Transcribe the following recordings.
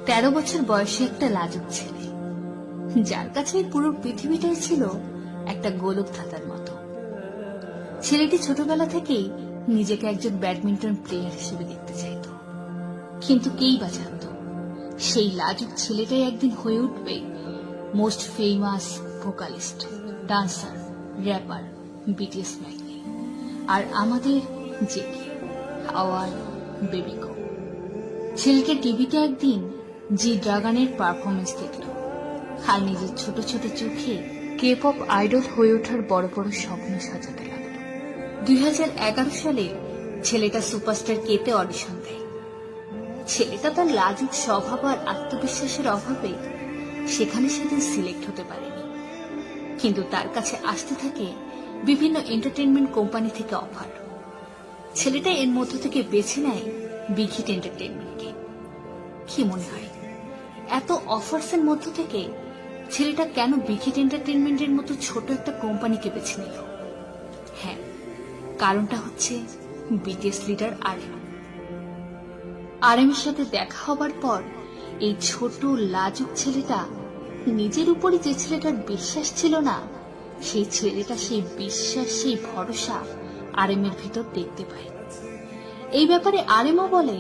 13 বছর বয়সী একটা লাজুক ছেলে, যার কাছে পুরো পৃথিবীটাই ছিল একটা গোলক ধাঁধার মতো। ছেলেটি ছোটবেলা থেকেই নিজেকে একজন ব্যাডমিন্টন প্লেয়ার হিসেবে দেখতে চাইত, কিন্তু কেই বা জানত সেই লাজুক ছেলেটাই একদিন হয়ে উঠবে most famous vocalist, dancer, rapper, BTS ম্যাগনি, আর আমাদের জেকি আওয়ার বেবিকো। ছেলেটা টিভিতে একদিন জি ড্রাগনের পারফরমেন্স দেখল, আর নিজের ছোট ছোট চোখে কে পপ আইডল হয়ে ওঠার বড় বড় স্বপ্ন সাজাতে লাগলো। 2011 সালে ছেলেটা সুপারস্টার কেতে অডিশন দেয়। ছেলেটা তার লাজুক স্বভাব আর আত্মবিশ্বাসের অভাবে সেখানে সেদিন সিলেক্ট হতে পারেনি, কিন্তু তার কাছে আসতে থাকে বিভিন্ন এন্টারটেনমেন্ট কোম্পানি থেকে অফার। ছেলেটা এর মধ্য থেকে বেছে নেয় বিগ হিট এন্টারটেনমেন্টকে। কি মনে হয় এত অফার্সের মধ্য থেকে ছেলেটা কেন বিগ হিট এন্টারটেনমেন্টের মতো ছোট একটা কোম্পানিকে বেছে নিল? হ্যাঁ, কারণটা হচ্ছে বিটিএস লিডার আরএমের সাথে দেখা হবার পর এই ছোট লাজুক ছেলেটা নিজের উপরই যে ছেলেটার বিশ্বাস ছিল না, সেই ছেলেটা সেই বিশ্বাস, সেই ভরসা আরএমের ভিতর দেখতে পায়। এই ব্যাপারে আরএমও বলে,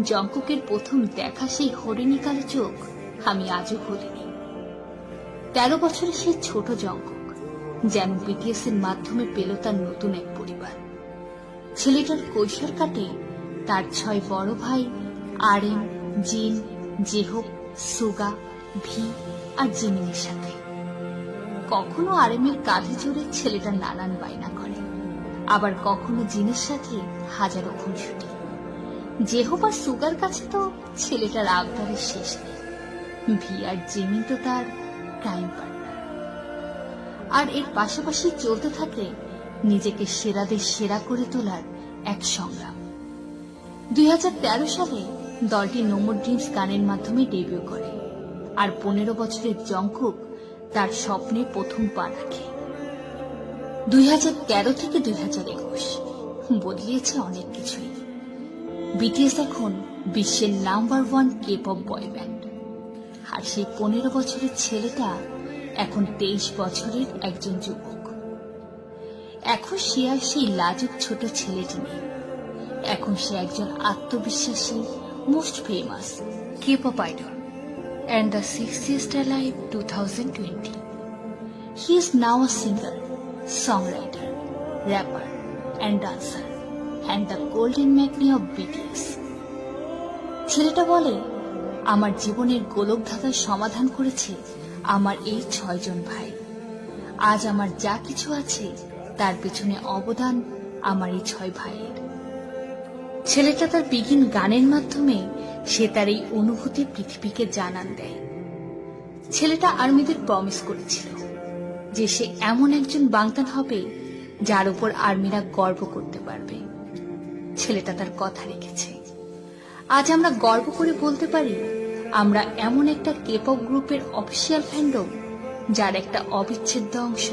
জংকুকের প্রথম দেখা সেই হরিণী কালো চোখ আমি আজও ভুলিনি। 13 বছরের সেই ছোট জংকুক যেন বিটিএস এর মাধ্যমে পেল তার নতুন এক পরিবার। ছেলেটার কৈশোর কাটে তার 6 বড় ভাই আরএম, জিন, জেহোপ, সুগা, ভি আর জিমিনের সাথে। কখনো আরএমের কাঁধে চড়ে ছেলেটা নানান বায়না করে, আবার কখনো জিনের সাথে হাজারো খুনসুটি। জেহোপ আর সুগার কাছে তো ছেলেটার আবদারের শেষ নেই। ভি আর জিমিন তো তার ক্রাইম পার্টনার। আর এর পাশাপাশি চলতে থাকে নিজেকে সেরাদের সেরা করে তোলার এক সংগ্রাম। 2013 সালে দলটি নো মোর ড্রিমস গানের মাধ্যমে ডেবিউ করে, আর 15 বছরের জংকুক তার স্বপ্নে প্রথম পা রাখে। 2013 থেকে 2021 বদলিয়েছে অনেক কিছুই। বিটিএস এখন বিশ্বের নাম্বার 1 কে পপ বয় ব্যান্ড, আর সেই 15 বছরের ছেলেটা এখন 23 বছরের একজন যুবক। এখন সে আর সেই লাজুক ছোট ছেলেটি নেই। এখন সে একজন আত্মবিশ্বাসী most famous K pop idol and the 60th Alive 2020. He is now a singer, songwriter, rapper and dancer and the golden Magni of BTS. ছেলেটা বলে, আমার জীবনের গোলক ধাঁধার সমাধান করেছে আমার এই 6 জন ভাই। আজ আমার যা কিছু আছে তার পেছনে অবদান আমার এই 6 ভাইয়ের। ছেলেটা তার বিগিন গানের মাধ্যমে সে তার এই অনুভূতি পৃথিবীকে জানান দেয়। ছেলেটা আর্মিদের প্রমিস করেছিল যে সে এমন একজন বাগদান হবে যার উপর আর্মিরা গর্ব করতে পারবে। ছেলেটা তার কথা রেখেছে। আজ আমরা গর্ব করে বলতে পারি আমরা এমন একটা কেপপ গ্রুপের অফিসিয়াল ফ্যান্ডম যার একটা অবিচ্ছেদ্য অংশ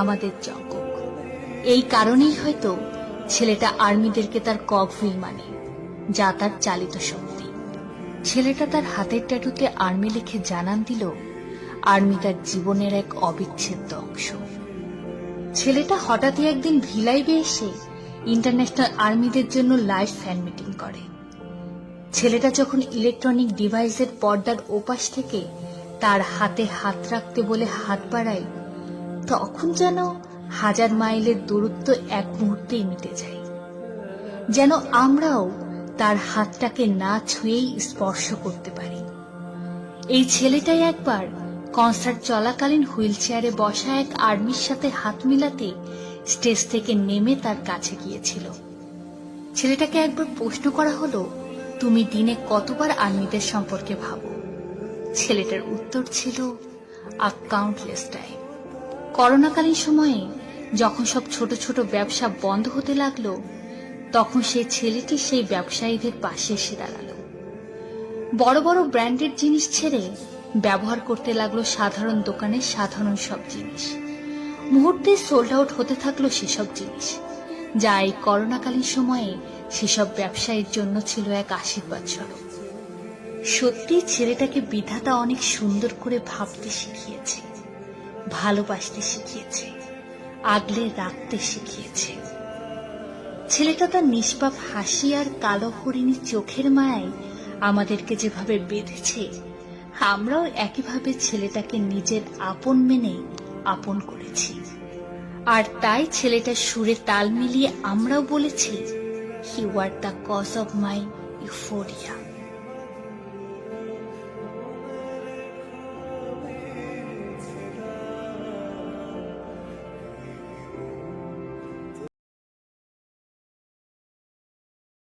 আমাদের জংকুক। এই কারণেই হয়তো ছেলেটা আর্মিদেরকে তার কগহুইল মানে, যা তার চালিত শক্তি। ছেলেটা তার হাতের ট্যাটুতে আর্মি লিখে জানান দিল আর্মি তার জীবনের এক অবিচ্ছেদ্য অংশ। ছেলেটা হঠাৎই একদিন ভিলাইবে এসে ইন্টারন্যাশনাল আর্মিদের জন্য লাইভ ফ্যান মিটিং করে। ছেলেটা যখন ইলেকট্রনিক ডিভাইসের পর্দার ওপাশ থেকে তার হাতে হাত রাখতে বলে হাত বাড়ায়, তখন যেন 1000 মাইলের দূরত্ব এক মুহূর্তেই মিটে যায়। যেন আমরাও তার হাতটাকে না ছুঁয়েই স্পর্শ করতে পারি। এই ছেলেটাই একবার কনসার্ট চলাকালীন হুইল চেয়ারে বসা এক আর্মির সাথে হাত মিলাতে স্টেজ থেকে নেমে তার কাছে গিয়েছিল। ছেলেটাকে একবার প্রশ্ন করা হলো, তুমি দিনে কতবার আর্মিদের সম্পর্কে ভাবো? ছেলেটার উত্তর ছিল, আ কাউন্টলেস টাইম। করোনাকালীন সময়ে যখন সব ছোট ছোট ব্যবসা বন্ধ হতে লাগলো, তখন সেই ছেলেটি সেই ব্যবসায়ীদের পাশে এসে দাঁড়ালো। বড় বড় ব্র্যান্ডেড জিনিস ছেড়ে ব্যবহার করতে লাগলো সাধারণ দোকানের সাধারণ সব জিনিস। মুহূর্তে সোল্ড আউট হতে থাকলো সেসব জিনিস, যা এই করোনাকালীন সময়ে সেসব ব্যবসায়ীর জন্য ছিল এক আশীর্বাদ স্বরূপ। সত্যি ছেলেটাকে বিধাতা অনেক সুন্দর করে ভাবতে শিখিয়েছে, ভালোবাসতে শিখিয়েছে, আগলে রাখতে শিখিয়েছে। ছেলেটা তার নিষ্পাপ হাসি আর কালো হরিণী চোখের মায়ায় আমাদেরকে যেভাবে বেঁধেছে, আমরাও একইভাবে ছেলেটাকে নিজের আপন মেনে আপন করেছি। আর তাই ছেলেটার সুরে তাল মিলিয়ে আমরাও বলেছি, you are the cause of my euphoria.